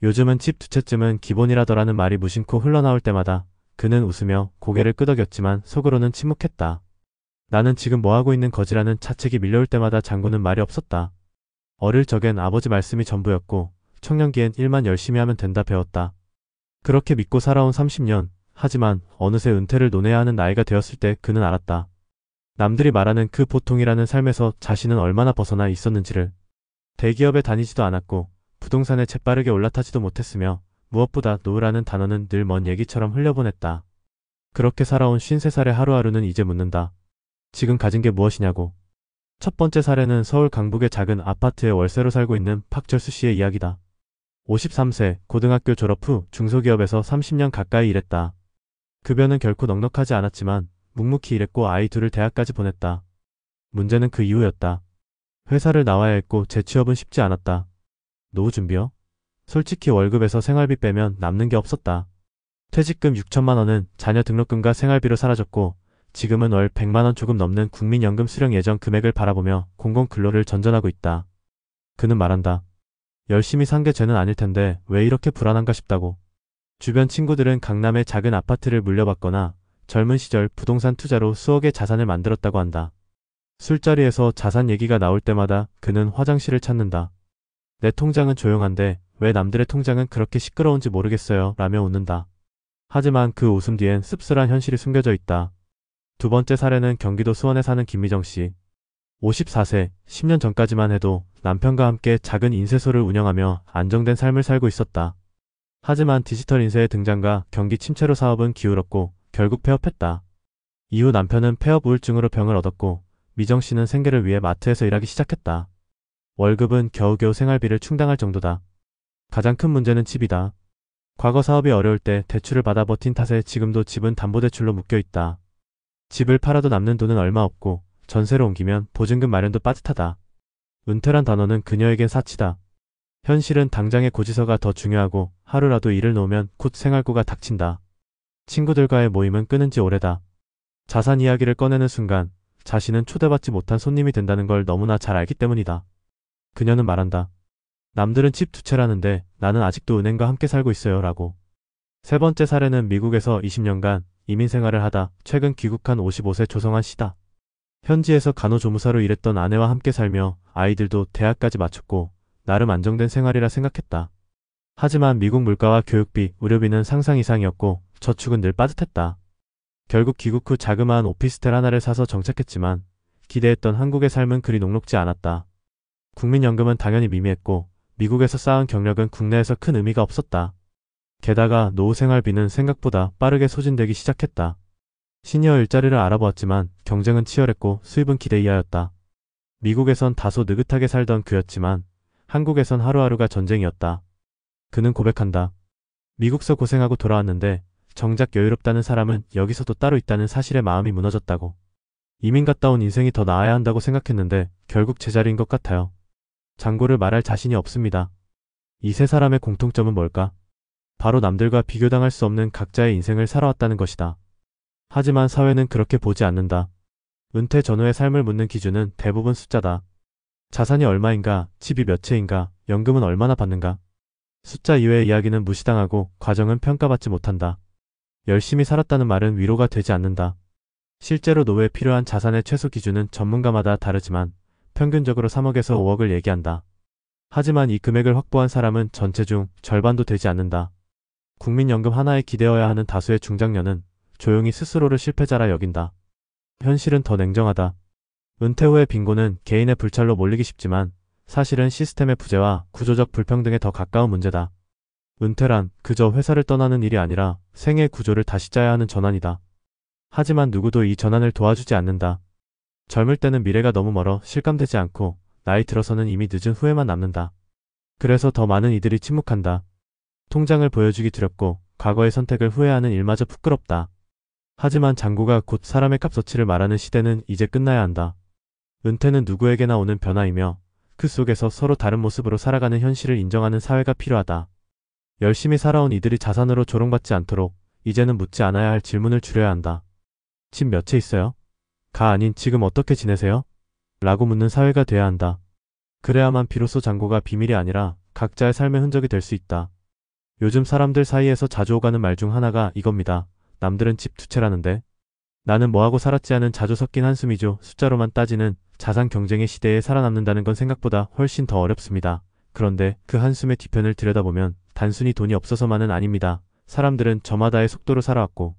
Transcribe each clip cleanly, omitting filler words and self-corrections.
요즘은 집 두 채쯤은 기본이라더라는 말이 무심코 흘러나올 때마다 그는 웃으며 고개를 끄덕였지만 속으로는 침묵했다. 나는 지금 뭐하고 있는 거지라는 차책이 밀려올 때마다 장군은 말이 없었다. 어릴 적엔 아버지 말씀이 전부였고 청년기엔 일만 열심히 하면 된다 배웠다. 그렇게 믿고 살아온 30년, 하지만 어느새 은퇴를 논해야 하는 나이가 되었을 때 그는 알았다. 남들이 말하는 그 보통이라는 삶에서 자신은 얼마나 벗어나 있었는지를. 대기업에 다니지도 않았고 부동산에 재빠르게 올라타지도 못했으며 무엇보다 노후라는 단어는 늘 먼 얘기처럼 흘려보냈다. 그렇게 살아온 53살의 하루하루는 이제 묻는다. 지금 가진 게 무엇이냐고. 첫 번째 사례는 서울 강북의 작은 아파트에 월세로 살고 있는 박철수 씨의 이야기다. 53세, 고등학교 졸업 후 중소기업에서 30년 가까이 일했다. 급여는 결코 넉넉하지 않았지만 묵묵히 일했고 아이 둘을 대학까지 보냈다. 문제는 그 이후였다. 회사를 나와야 했고 재취업은 쉽지 않았다. 노후 준비요? 솔직히 월급에서 생활비 빼면 남는 게 없었다. 퇴직금 6천만 원은 자녀 등록금과 생활비로 사라졌고 지금은 월 100만 원 조금 넘는 국민연금 수령 예정 금액을 바라보며 공공근로를 전전하고 있다. 그는 말한다. 열심히 산 게 죄는 아닐 텐데 왜 이렇게 불안한가 싶다고. 주변 친구들은 강남의 작은 아파트를 물려받거나 젊은 시절 부동산 투자로 수억의 자산을 만들었다고 한다. 술자리에서 자산 얘기가 나올 때마다 그는 화장실을 찾는다. 내 통장은 조용한데 왜 남들의 통장은 그렇게 시끄러운지 모르겠어요 라며 웃는다. 하지만 그 웃음 뒤엔 씁쓸한 현실이 숨겨져 있다. 두 번째 사례는 경기도 수원에 사는 김미정 씨. 54세, 10년 전까지만 해도 남편과 함께 작은 인쇄소를 운영하며 안정된 삶을 살고 있었다. 하지만 디지털 인쇄의 등장과 경기 침체로 사업은 기울었고 결국 폐업했다. 이후 남편은 폐업 우울증으로 병을 얻었고 미정 씨는 생계를 위해 마트에서 일하기 시작했다. 월급은 겨우겨우 생활비를 충당할 정도다. 가장 큰 문제는 집이다. 과거 사업이 어려울 때 대출을 받아 버틴 탓에 지금도 집은 담보대출로 묶여있다. 집을 팔아도 남는 돈은 얼마 없고 전세로 옮기면 보증금 마련도 빠듯하다. 은퇴란 단어는 그녀에겐 사치다. 현실은 당장의 고지서가 더 중요하고 하루라도 일을 놓으면 곧 생활고가 닥친다. 친구들과의 모임은 끊은 지 오래다. 자산 이야기를 꺼내는 순간 자신은 초대받지 못한 손님이 된다는 걸 너무나 잘 알기 때문이다. 그녀는 말한다. 남들은 집 두 채라는데 나는 아직도 은행과 함께 살고 있어요 라고. 세 번째 사례는 미국에서 20년간 이민 생활을 하다 최근 귀국한 55세 조성환 씨다. 현지에서 간호조무사로 일했던 아내와 함께 살며 아이들도 대학까지 마쳤고 나름 안정된 생활이라 생각했다. 하지만 미국 물가와 교육비, 의료비는 상상 이상이었고 저축은 늘 빠듯했다. 결국 귀국 후 자그마한 오피스텔 하나를 사서 정착했지만 기대했던 한국의 삶은 그리 녹록지 않았다. 국민연금은 당연히 미미했고 미국에서 쌓은 경력은 국내에서 큰 의미가 없었다. 게다가 노후 생활비는 생각보다 빠르게 소진되기 시작했다. 시니어 일자리를 알아보았지만 경쟁은 치열했고 수입은 기대 이하였다. 미국에선 다소 느긋하게 살던 그였지만 한국에선 하루하루가 전쟁이었다. 그는 고백한다. 미국서 고생하고 돌아왔는데 정작 여유롭다는 사람은 여기서도 따로 있다는 사실에 마음이 무너졌다고. 이민 갔다 온 인생이 더 나아야 한다고 생각했는데 결국 제자리인 것 같아요. 장고를 말할 자신이 없습니다. 이 세 사람의 공통점은 뭘까? 바로 남들과 비교당할 수 없는 각자의 인생을 살아왔다는 것이다. 하지만 사회는 그렇게 보지 않는다. 은퇴 전후의 삶을 묻는 기준은 대부분 숫자다. 자산이 얼마인가, 집이 몇 채인가, 연금은 얼마나 받는가. 숫자 이외의 이야기는 무시당하고 과정은 평가받지 못한다. 열심히 살았다는 말은 위로가 되지 않는다. 실제로 노후에 필요한 자산의 최소 기준은 전문가마다 다르지만 평균적으로 3억에서 5억을 얘기한다. 하지만 이 금액을 확보한 사람은 전체 중 절반도 되지 않는다. 국민연금 하나에 기대어야 하는 다수의 중장년은 조용히 스스로를 실패자라 여긴다. 현실은 더 냉정하다. 은퇴 후의 빈곤은 개인의 불찰로 몰리기 쉽지만 사실은 시스템의 부재와 구조적 불평등에 더 가까운 문제다. 은퇴란 그저 회사를 떠나는 일이 아니라 생애 구조를 다시 짜야 하는 전환이다. 하지만 누구도 이 전환을 도와주지 않는다. 젊을 때는 미래가 너무 멀어 실감되지 않고 나이 들어서는 이미 늦은 후회만 남는다. 그래서 더 많은 이들이 침묵한다. 통장을 보여주기 두렵고 과거의 선택을 후회하는 일마저 부끄럽다. 하지만 장고가 곧 사람의 값어치를 말하는 시대는 이제 끝나야 한다. 은퇴는 누구에게나 오는 변화이며 그 속에서 서로 다른 모습으로 살아가는 현실을 인정하는 사회가 필요하다. 열심히 살아온 이들이 자산으로 조롱받지 않도록 이제는 묻지 않아야 할 질문을 줄여야 한다. 집 몇 채 있어요? 가 아닌 지금 어떻게 지내세요? 라고 묻는 사회가 돼야 한다. 그래야만 비로소 장고가 비밀이 아니라 각자의 삶의 흔적이 될 수 있다. 요즘 사람들 사이에서 자주 오가는 말 중 하나가 이겁니다. 남들은 집 두 채라는데 나는 뭐하고 살았지 하는 자주 섞인 한숨이죠. 숫자로만 따지는 자산 경쟁의 시대에 살아남는다는 건 생각보다 훨씬 더 어렵습니다. 그런데 그 한숨의 뒤편을 들여다보면 단순히 돈이 없어서만은 아닙니다. 사람들은 저마다의 속도로 살아왔고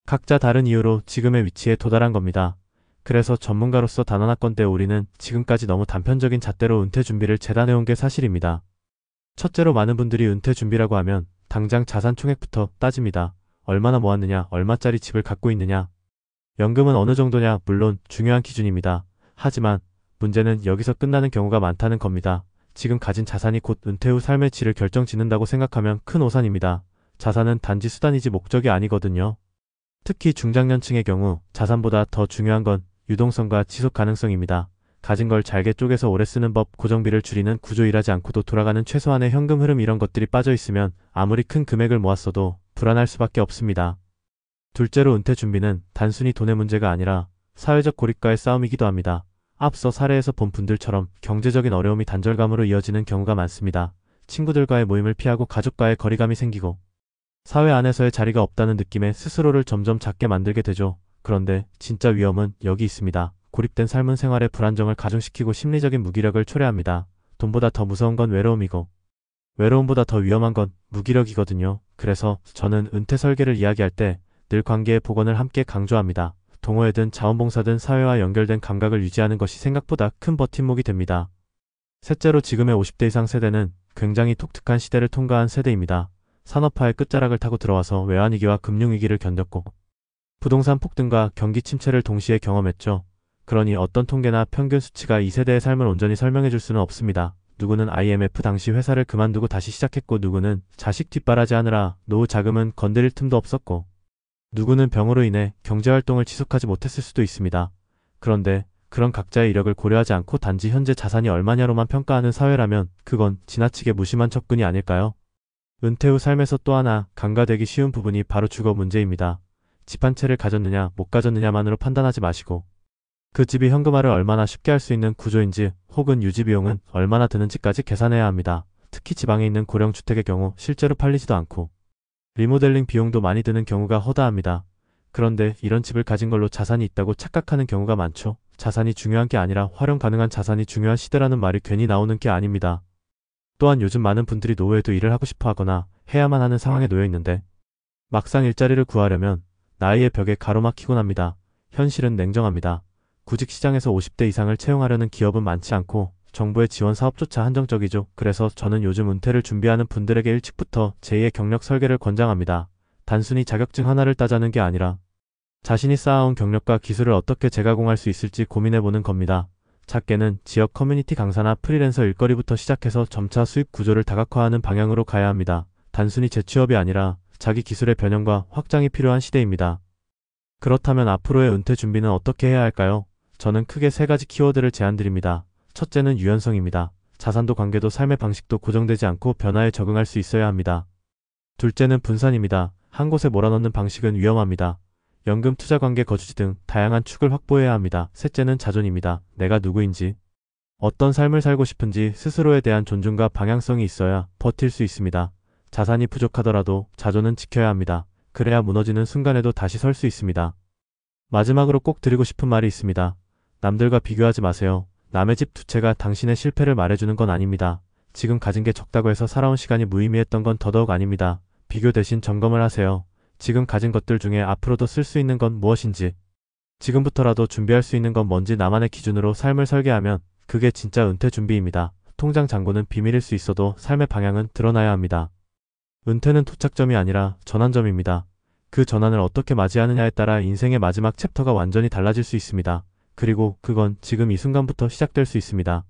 각자 다른 이유로 지금의 위치에 도달한 겁니다. 그래서 전문가로서 단언하건대 우리는 지금까지 너무 단편적인 잣대로 은퇴 준비를 재단해온 게 사실입니다. 첫째로 많은 분들이 은퇴 준비라고 하면 당장 자산 총액부터 따집니다. 얼마나 모았느냐, 얼마짜리 집을 갖고 있느냐, 연금은 어느 정도냐, 물론 중요한 기준입니다. 하지만 문제는 여기서 끝나는 경우가 많다는 겁니다. 지금 가진 자산이 곧 은퇴 후 삶의 질을 결정짓는다고 생각하면 큰 오산입니다. 자산은 단지 수단이지 목적이 아니거든요. 특히 중장년층의 경우 자산보다 더 중요한 건 유동성과 지속 가능성입니다. 가진 걸 잘게 쪼개서 오래 쓰는 법, 고정비를 줄이는 구조, 일하지 않고도 돌아가는 최소한의 현금 흐름, 이런 것들이 빠져 있으면 아무리 큰 금액을 모았어도 불안할 수밖에 없습니다. 둘째로 은퇴 준비는 단순히 돈의 문제가 아니라 사회적 고립과의 싸움이기도 합니다. 앞서 사례에서 본 분들처럼 경제적인 어려움이 단절감으로 이어지는 경우가 많습니다. 친구들과의 모임을 피하고 가족과의 거리감이 생기고 사회 안에서의 자리가 없다는 느낌에 스스로를 점점 작게 만들게 되죠. 그런데 진짜 위험은 여기 있습니다. 고립된 삶은 생활의 불안정을 가중시키고 심리적인 무기력을 초래합니다. 돈보다 더 무서운 건 외로움이고 외로움보다 더 위험한 건 무기력이거든요. 그래서 저는 은퇴 설계를 이야기할 때 늘 관계의 복원을 함께 강조합니다. 동호회든 자원봉사든 사회와 연결된 감각을 유지하는 것이 생각보다 큰 버팀목이 됩니다. 셋째로 지금의 50대 이상 세대는 굉장히 독특한 시대를 통과한 세대입니다. 산업화의 끝자락을 타고 들어와서 외환위기와 금융위기를 견뎠고 부동산 폭등과 경기 침체를 동시에 경험했죠. 그러니 어떤 통계나 평균 수치가 이 세대의 삶을 온전히 설명해 줄 수는 없습니다. 누구는 IMF 당시 회사를 그만두고 다시 시작했고, 누구는 자식 뒷바라지 하느라 노후 자금은 건드릴 틈도 없었고, 누구는 병으로 인해 경제활동을 지속하지 못했을 수도 있습니다. 그런데 그런 각자의 이력을 고려하지 않고 단지 현재 자산이 얼마냐로만 평가하는 사회라면 그건 지나치게 무심한 접근이 아닐까요? 은퇴 후 삶에서 또 하나 간과되기 쉬운 부분이 바로 주거 문제입니다. 집 한 채를 가졌느냐 못 가졌느냐만으로 판단하지 마시고 그 집이 현금화를 얼마나 쉽게 할 수 있는 구조인지, 혹은 유지비용은 얼마나 드는지까지 계산해야 합니다. 특히 지방에 있는 고령주택의 경우 실제로 팔리지도 않고 리모델링 비용도 많이 드는 경우가 허다합니다. 그런데 이런 집을 가진 걸로 자산이 있다고 착각하는 경우가 많죠. 자산이 중요한 게 아니라 활용 가능한 자산이 중요한 시대라는 말이 괜히 나오는 게 아닙니다. 또한 요즘 많은 분들이 노후에도 일을 하고 싶어 하거나 해야만 하는 상황에 놓여 있는데 막상 일자리를 구하려면 나이의 벽에 가로막히곤 합니다. 현실은 냉정합니다. 구직 시장에서 50대 이상을 채용하려는 기업은 많지 않고 정부의 지원 사업조차 한정적이죠. 그래서 저는 요즘 은퇴를 준비하는 분들에게 일찍부터 제2의 경력 설계를 권장합니다. 단순히 자격증 하나를 따자는 게 아니라 자신이 쌓아온 경력과 기술을 어떻게 재가공할 수 있을지 고민해보는 겁니다. 작게는 지역 커뮤니티 강사나 프리랜서 일거리부터 시작해서 점차 수입 구조를 다각화하는 방향으로 가야 합니다. 단순히 재취업이 아니라 자기 기술의 변형과 확장이 필요한 시대입니다. 그렇다면 앞으로의 은퇴 준비는 어떻게 해야 할까요? 저는 크게 세 가지 키워드를 제안드립니다. 첫째는 유연성입니다. 자산도 관계도 삶의 방식도 고정되지 않고 변화에 적응할 수 있어야 합니다. 둘째는 분산입니다. 한 곳에 몰아넣는 방식은 위험합니다. 연금, 투자, 관계, 거주지 등 다양한 축을 확보해야 합니다. 셋째는 자존입니다. 내가 누구인지, 어떤 삶을 살고 싶은지 스스로에 대한 존중과 방향성이 있어야 버틸 수 있습니다. 자산이 부족하더라도 자존은 지켜야 합니다. 그래야 무너지는 순간에도 다시 설 수 있습니다. 마지막으로 꼭 드리고 싶은 말이 있습니다. 남들과 비교하지 마세요. 남의 집 두 채가 당신의 실패를 말해주는 건 아닙니다. 지금 가진 게 적다고 해서 살아온 시간이 무의미했던 건 더더욱 아닙니다. 비교 대신 점검을 하세요. 지금 가진 것들 중에 앞으로도 쓸 수 있는 건 무엇인지, 지금부터라도 준비할 수 있는 건 뭔지 나만의 기준으로 삶을 설계하면 그게 진짜 은퇴 준비입니다. 통장 잔고는 비밀일 수 있어도 삶의 방향은 드러나야 합니다. 은퇴는 도착점이 아니라 전환점입니다. 그 전환을 어떻게 맞이하느냐에 따라 인생의 마지막 챕터가 완전히 달라질 수 있습니다. 그리고 그건 지금 이 순간부터 시작될 수 있습니다.